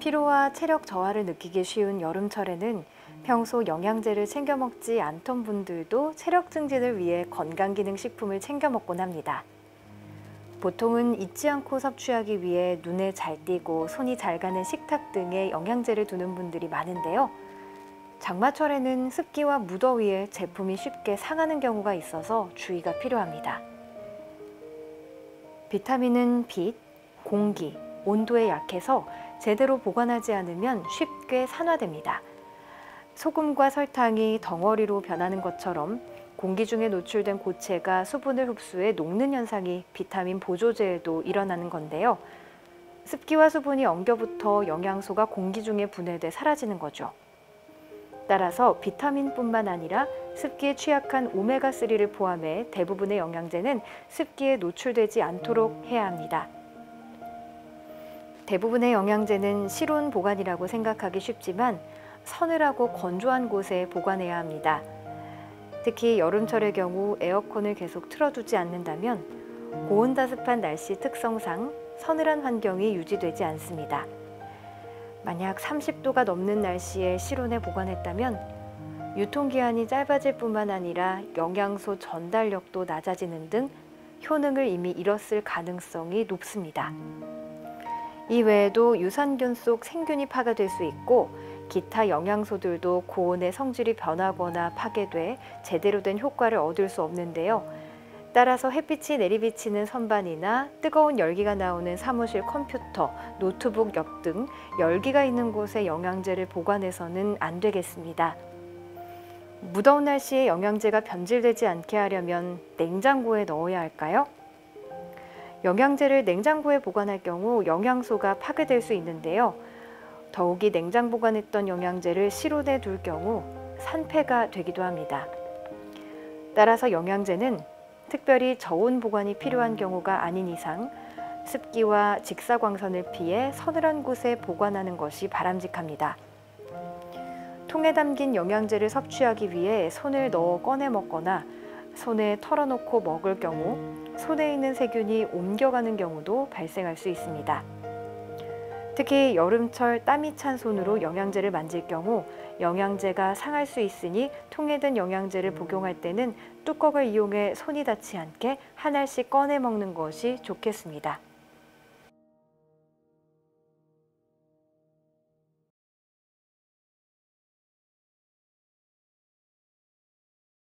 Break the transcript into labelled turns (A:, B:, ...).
A: 피로와 체력 저하를 느끼기 쉬운 여름철에는 평소 영양제를 챙겨 먹지 않던 분들도 체력 증진을 위해 건강기능식품을 챙겨 먹곤 합니다. 보통은 잊지 않고 섭취하기 위해 눈에 잘 띄고 손이 잘 가는 식탁 등에 영양제를 두는 분들이 많은데요. 장마철에는 습기와 무더위에 제품이 쉽게 상하는 경우가 있어서 주의가 필요합니다. 비타민은 빛, 공기, 온도에 약해서 제대로 보관하지 않으면 쉽게 산화됩니다. 소금과 설탕이 덩어리로 변하는 것처럼 공기 중에 노출된 고체가 수분을 흡수해 녹는 현상이 비타민 보조제에도 일어나는 건데요. 습기와 수분이 엉겨붙어 영양소가 공기 중에 분해돼 사라지는 거죠. 따라서 비타민뿐만 아니라 습기에 취약한 오메가3를 포함해 대부분의 영양제는 습기에 노출되지 않도록 해야 합니다. 대부분의 영양제는 실온 보관이라고 생각하기 쉽지만 서늘하고 건조한 곳에 보관해야 합니다. 특히 여름철의 경우 에어컨을 계속 틀어두지 않는다면 고온다습한 날씨 특성상 서늘한 환경이 유지되지 않습니다. 만약 30도가 넘는 날씨에 실온에 보관했다면 유통기한이 짧아질 뿐만 아니라 영양소 전달력도 낮아지는 등 효능을 이미 잃었을 가능성이 높습니다. 이 외에도 유산균 속 생균이 파괴될 수 있고 기타 영양소들도 고온의 성질이 변하거나 파괴돼 제대로 된 효과를 얻을 수 없는데요. 따라서 햇빛이 내리비치는 선반이나 뜨거운 열기가 나오는 사무실 컴퓨터, 노트북 옆 등 열기가 있는 곳에 영양제를 보관해서는 안 되겠습니다. 무더운 날씨에 영양제가 변질되지 않게 하려면 냉장고에 넣어야 할까요? 영양제를 냉장고에 보관할 경우 영양소가 파괴될 수 있는데요. 더욱이 냉장 보관했던 영양제를 실온에 둘 경우 산패가 되기도 합니다. 따라서 영양제는 특별히 저온 보관이 필요한 경우가 아닌 이상 습기와 직사광선을 피해 서늘한 곳에 보관하는 것이 바람직합니다. 통에 담긴 영양제를 섭취하기 위해 손을 넣어 꺼내 먹거나 손에 털어놓고 먹을 경우 손에 있는 세균이 옮겨가는 경우도 발생할 수 있습니다. 특히 여름철 땀이 찬 손으로 영양제를 만질 경우 영양제가 상할 수 있으니 통에 든 영양제를 복용할 때는 뚜껑을 이용해 손이 닿지 않게 한 알씩 꺼내 먹는 것이 좋겠습니다.